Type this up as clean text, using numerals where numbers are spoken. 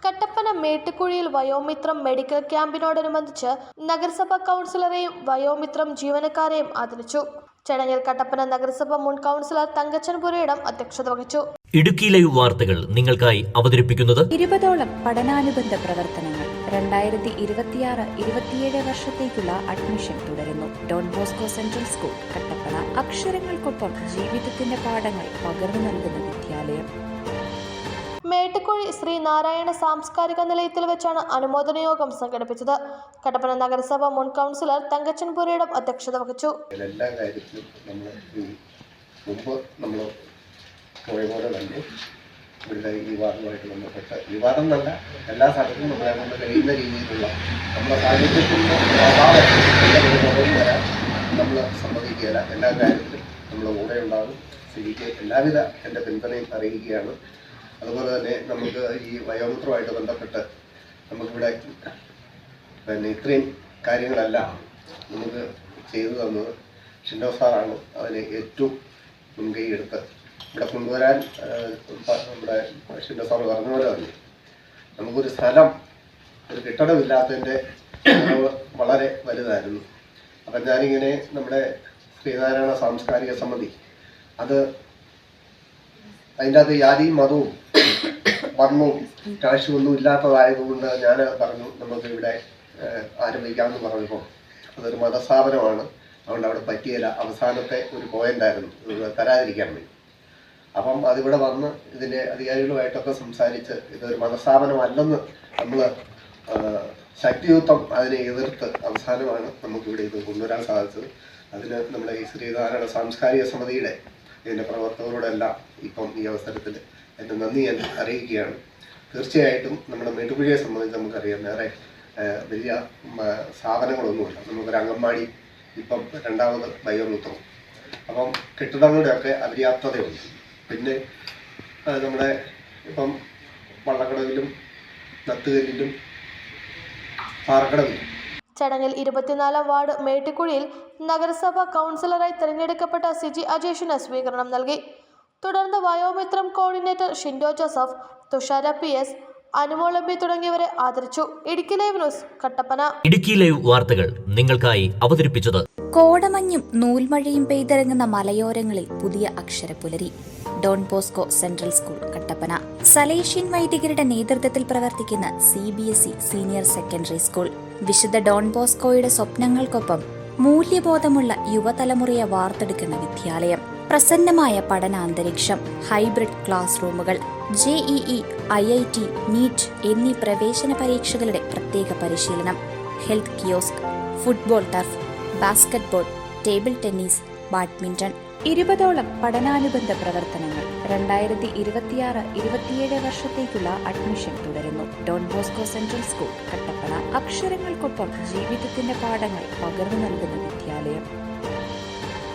Kattappana മേട്ടുകുഴിയിൽ Vayomithram medical ക്യാമ്പിനോടനുബന്ധിച്ച് നഗരസഭാ കൗൺസിലറെയും വയോമിത്രം ജീവനക്കാരെയും ആദരിച്ചു. ചടങ്ങിൽ കട്ടപ്പന നഗരസഭ മുൻ കൗൺസിലർ തങ്കച്ചൻ പുരയിടം അധ്യക്ഷത വഹിച്ചു. ഇടുക്കി ലൈവ് വാർത്തകൾ നിങ്ങൾക്കായി അവതരിപ്പിക്കുന്നത് 20ഓളം പഠനാനുബന്ധ പ്രവർത്തനങ്ങൾ 2026-27 വർഷത്തേക്കുള്ള അഡ്മിഷൻ തുടരുന്നു. Don Bosco central school Kattappana. അക്ഷരങ്ങൾക്കൊപ്പം ജീവിതത്തിന്റെ പാഠങ്ങൾ പകർന്നു നൽകുന്ന വിദ്യാലയം. മേട്ടുകുഴി ശ്രീ നാരായണ സാംസ്കാരിക നിലയത്തിൽ വെച്ചാണ് അനുമോദന യോഗം സംഘടിപ്പിച്ചത്. കട്ടപ്പന നഗരസഭ മുൻ കൗൺസിലർ തങ്കച്ചൻ പുരയിടം അധ്യക്ഷത വഹിച്ചു. എല്ലാ കാര്യത്തിലും മുമ്പ് നമ്മൾ പോയപോലെ തന്നെ ഇവിടെ ഈ വാദവുമായിട്ട് ബന്ധപ്പെട്ട വിവാദം എന്നല്ല, എല്ലാ സ്ഥലത്തും നമ്മളെ കൊണ്ട് കഴിയുന്ന രീതിയിലുള്ള നമ്മുടെ സാന്നിധ്യത്തിൻ്റെ അഭാവം വരാൻ നമ്മൾ സമ്മതിക്കുകയില്ല. എല്ലാ കാര്യത്തിലും നമ്മൾ കൂടെ ഉണ്ടാകും. ശരിക്ക് എല്ലാവിധ എൻ്റെ പിന്തുണയും അറിയിക്കുകയാണ്. അതുപോലെ തന്നെ നമുക്ക് ഈ വയോമിത്രവുമായിട്ട് ബന്ധപ്പെട്ട് നമുക്കിവിടെ പിന്നെ ഇത്രയും കാര്യങ്ങളെല്ലാം നമുക്ക് ചെയ്തു തന്നത് ഷിൻഡോ സാറാണ്. അതിന് ഏറ്റവും മുൻകൈ എടുത്ത് ഇവിടെ കൊണ്ടുവരാൻ നമ്മുടെ ഷിൻഡോ സാർ പറഞ്ഞ പോലെ തന്നെ നമുക്കൊരു സ്ഥലം, ഒരു കെട്ടിടമില്ലാത്തതിൻ്റെ വളരെ വലുതായിരുന്നു. അപ്പം ഞാനിങ്ങനെ നമ്മുടെ ശ്രീനാരായണ സാംസ്കാരിക സമിതി അതിൻ്റെ അകത്ത് ജാതിയും മതവും വർണ്ണവും രാഷ്ട്രീയമൊന്നും ഇല്ലാത്തതായതുകൊണ്ട് ഞാൻ പറഞ്ഞു നമുക്ക് ഇവിടെ ആരംഭിക്കാമെന്ന് പറഞ്ഞപ്പോൾ അതൊരു മതസ്ഥാപനമാണ്, അതുകൊണ്ട് അവിടെ പറ്റിയില്ല. അവസാനത്തെ ഒരു പോയിന്റായിരുന്നു തരാതിരിക്കാൻ വേണ്ടി. അപ്പം അതിവിടെ വന്ന് ഇതിൻ്റെ അധികാരികളുമായിട്ടൊക്കെ സംസാരിച്ച് ഇതൊരു മതസ്ഥാപനമല്ലെന്ന് നമ്മൾ ശക്തിയുക്തം അതിനെ എതിർത്ത് അവസാനമാണ് നമുക്കിവിടെ ഇത് കൊണ്ടുവരാൻ സാധിച്ചത്. അതിന് നമ്മുടെ ഈ ശ്രീനാരായണ സാംസ്കാരിക സമിതിയുടെ ഇതിൻ്റെ പ്രവർത്തകരോടെല്ലാം ഇപ്പം ഈ അവസരത്തിൽ എൻ്റെ നന്ദി ഞാൻ അറിയിക്കുകയാണ്. തീർച്ചയായിട്ടും നമ്മുടെ മേട്ടുകുഴിയെ സംബന്ധിച്ച് നമുക്കറിയാം, വേറെ വലിയ സ്ഥാപനങ്ങളൊന്നുമില്ല. നമുക്കൊരു അംഗൻവാടി, ഇപ്പം രണ്ടാമത് ബയോമിത്രം, അപ്പം കെട്ടിടങ്ങളുടെയൊക്കെ അപര്യാപ്തതയുണ്ട്. പിന്നെ നമ്മുടെ ഇപ്പം വള്ളക്കടവിലും നത്തുകല്ലിലും പാറക്കടവിലും. ചടങ്ങിൽ 24-ാം വാർഡ് മേട്ടുകുഴിയിൽ നഗരസഭാ കൗൺസിലറായി തിരഞ്ഞെടുക്കപ്പെട്ട സിജി അജേഷിന് സ്വീകരണം നൽകി. തുടർന്ന് Vayomithram coordinator Shindo Joseph, Thushara PS, Anumol MP തുടങ്ങിയവരെ ആദരിച്ചു. Idukki live news Kattappana. Idukki live വാർത്തകൾ നിങ്ങൾക്കായി അവതരിപ്പിച്ചത് കോടമഞ്ഞും നൂൽമഴയും പെയ്തിറങ്ങുന്ന മലയോരങ്ങളിൽ പുതിയ അക്ഷരപ്പുലരി. Don Bosco central school Kattappana. Salesian വൈദികരുടെ നേതൃത്വത്തിൽ പ്രവർത്തിക്കുന്ന CBSE സീനിയർ സെക്കൻഡറി സ്കൂൾ. വിശുദ്ധ ഡോൺ ബോസ്കോയുടെ സ്വപ്നങ്ങൾക്കൊപ്പം മൂല്യബോധമുള്ള യുവതലമുറയെ വാർത്തെടുക്കുന്ന വിദ്യാലയം. പ്രസന്നമായ പഠനാന്തരീക്ഷം, ഹൈബ്രിഡ് ക്ലാസ് റൂമുകൾ, JEE, IIT, NEET എന്നീ പ്രവേശന പരീക്ഷകളുടെ പ്രത്യേക പരിശീലനം, health kiosk, football turf, basketball, table tennis, badminton. 20ഓളം പഠനാനുബന്ധ പ്രവർത്തനങ്ങൾ 2026-27 വർഷത്തേക്കുള്ള അഡ്മിഷൻ തുടരുന്നു. Don Bosco central school Kattappana. അക്ഷരങ്ങൾക്കൊപ്പം ജീവിതത്തിന്റെ പാഠങ്ങൾ പകർന്നു നൽകുന്ന വിദ്യാലയം.